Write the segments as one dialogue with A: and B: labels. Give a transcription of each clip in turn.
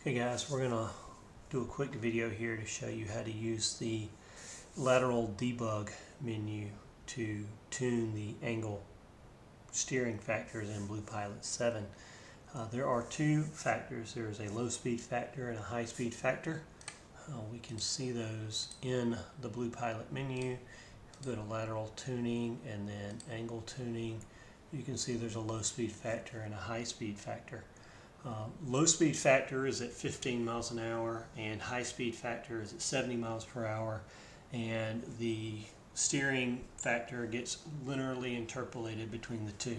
A: Hey guys, we're going to do a quick video here to show you how to use the lateral debug menu to tune the angle steering factors in BluePilot 7. There are two factors. There is a low speed factor and a high speed factor. We can see those in the BluePilot menu. Go to lateral tuning and then angle tuning. You can see there's a low speed factor and a high speed factor. Low speed factor is at 15 miles an hour and high speed factor is at 70 miles per hour, and the steering factor gets linearly interpolated between the two.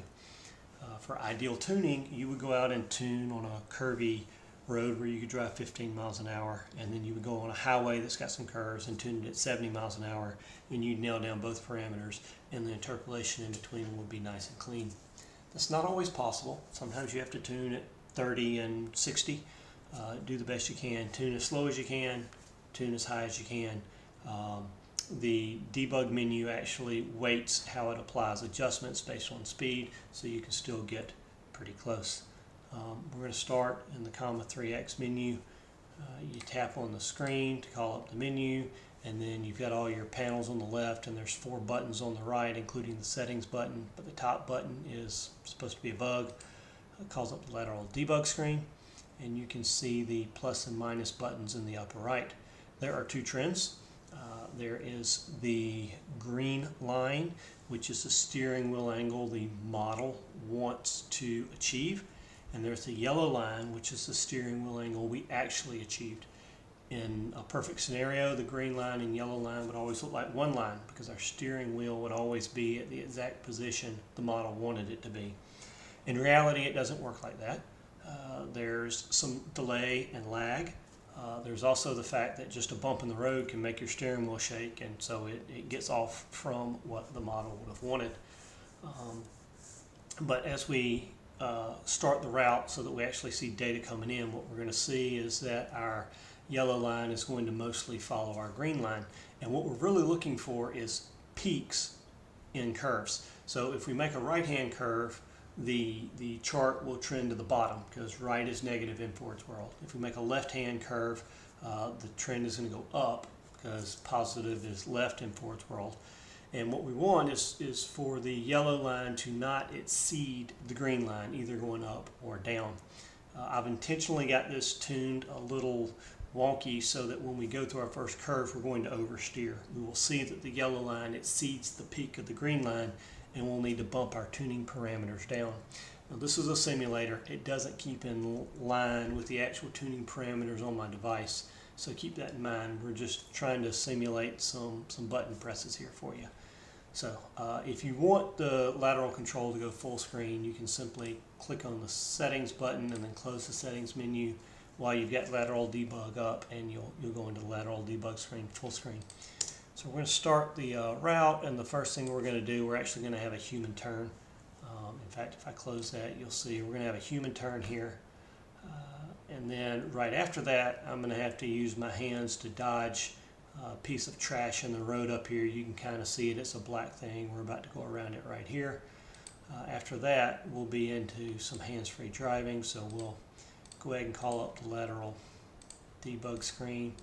A: For ideal tuning, you would go out and tune on a curvy road where you could drive 15 miles an hour, and then you would go on a highway that's got some curves and tune it at 70 miles an hour, and you'd nail down both parameters, and the interpolation in between them would be nice and clean. That's not always possible. Sometimes you have to tune it 30 and 60. Do the best you can. Tune as slow as you can. Tune as high as you can. The debug menu actually weights how it applies adjustments based on speed, so you can still get pretty close. We're going to start in the 3x menu. You tap on the screen to call up the menu, and then you've got all your panels on the left, and there's 4 buttons on the right, including the settings button, but the top button is supposed to be a bug. It calls up the lateral debug screen, and you can see the plus and minus buttons in the upper right. There are 2 trends. There is the green line, which is the steering wheel angle the model wants to achieve, and there's the yellow line, which is the steering wheel angle we actually achieved. In a perfect scenario, the green line and yellow line would always look like one line because our steering wheel would always be at the exact position the model wanted it to be. In reality, it doesn't work like that. There's some delay and lag. There's also the fact that just a bump in the road can make your steering wheel shake, and so it gets off from what the model would have wanted. But as we start the route so that we actually see data coming in, what we're going to see is that our yellow line is going to mostly follow our green line. And what we're really looking for is peaks in curves. So if we make a right-hand curve, the chart will trend to the bottom because right is negative in Ford's world. If we make a left-hand curve, the trend is going to go up because positive is left in Ford's world. And what we want is for the yellow line to not exceed the green line, either going up or down. I've intentionally got this tuned a little wonky so that when we go through our first curve, we're going to oversteer. We will see that the yellow line exceeds the peak of the green line, and we'll need to bump our tuning parameters down. Now, this is a simulator. It doesn't keep in line with the actual tuning parameters on my device, so keep that in mind. We're just trying to simulate some button presses here for you. So if you want the lateral control to go full screen, you can simply click on the settings button and then close the settings menu while you've got lateral debug up, and you'll go into the lateral debug screen full screen. So we're going to start the route, and the first thing we're going to do, we're actually going to have a human turn. In fact, if I close that, you'll see we're going to have a human turn here. And then right after that, I'm going to have to use my hands to dodge a piece of trash in the road up here. You can kind of see it. It's a black thing. We're about to go around it right here. After that, we'll be into some hands-free driving, so we'll go ahead and call up the lateral debug screen.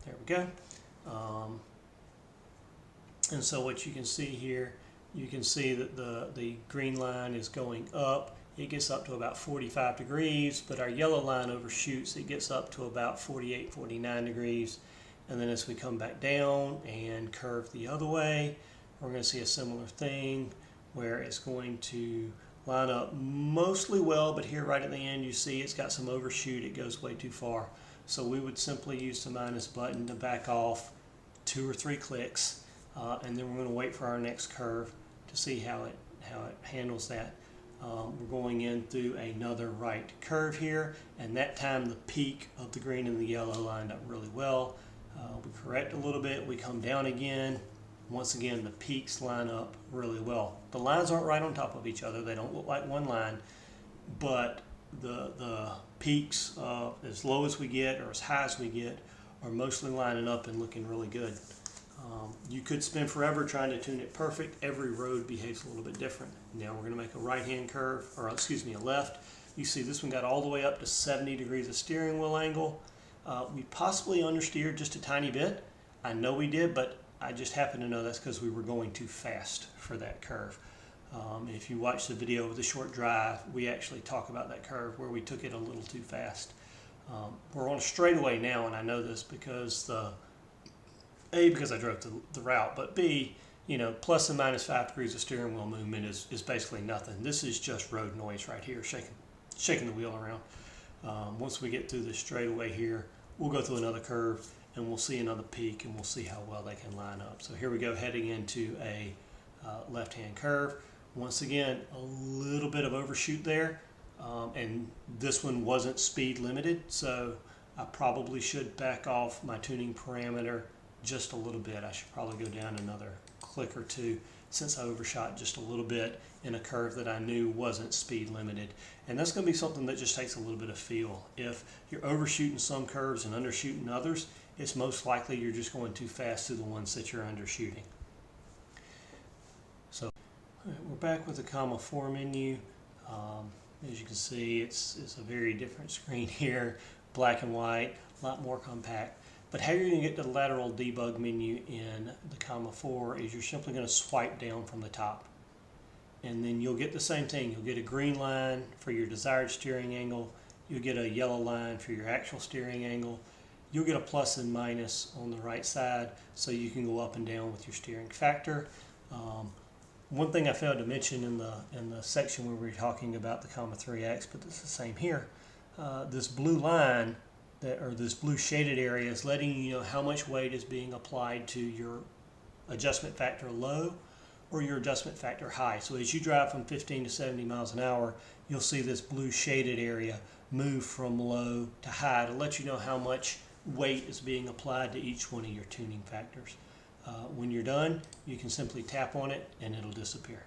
A: There we go. And so what you can see here, you can see that the green line is going up. It gets up to about 45 degrees, but our yellow line overshoots. It gets up to about 48, 49 degrees. And then as we come back down and curve the other way, we're going to see a similar thing where it's going to line up mostly well, but here right at the end you see it's got some overshoot. It goes way too far. So we would simply use the minus button to back off 2 or 3 clicks, and then we're going to wait for our next curve to see how it handles that. We're going in through another right curve here, and that time the peak of the green and the yellow lined up really well. We correct a little bit, we come down again. Once again, the peaks line up really well. The lines aren't right on top of each other. They don't look like one line, but the peaks as low as we get or as high as we get are mostly lining up and looking really good. You could spend forever trying to tune it perfect. Every road behaves a little bit different. Now we're going to make a right-hand curve, or excuse me, a left. You see this one got all the way up to 70 degrees of steering wheel angle. We possibly understeered just a tiny bit. I know we did, but I just happen to know that's because we were going too fast for that curve. If you watch the video of the short drive, we actually talk about that curve where we took it a little too fast. We're on a straightaway now, and I know this because because I drove the route, but B, plus and minus 5 degrees of steering wheel movement is basically nothing. This is just road noise right here, shaking the wheel around. Once we get through the straightaway here, we'll go through another curve and we'll see another peak, and we'll see how well they can line up. So here we go, heading into a left-hand curve. Once again, a little bit of overshoot there, and this one wasn't speed limited, so I probably should back off my tuning parameter just a little bit. I should probably go down another click or two since I overshot just a little bit in a curve that I knew wasn't speed limited. And that's going to be something that just takes a little bit of feel. If you're overshooting some curves and undershooting others, it's most likely you're just going too fast through the ones that you're undershooting. So we're back with the comma 4 menu. As you can see, it's a very different screen here, black and white, a lot more compact. But how you're going to get to the lateral debug menu in the comma 4 is you're simply going to swipe down from the top. And then you'll get the same thing. You'll get a green line for your desired steering angle. You'll get a yellow line for your actual steering angle. You'll get a plus and minus on the right side, so you can go up and down with your steering factor. One thing I failed to mention in the section where we were talking about the comma 3x, but it's the same here. This blue line, or this blue shaded area, is letting you know how much weight is being applied to your adjustment factor low or your adjustment factor high. So as you drive from 15 to 70 miles an hour, you'll see this blue shaded area move from low to high to let you know how much weight is being applied to each one of your tuning factors. When you're done, you can simply tap on it and it'll disappear.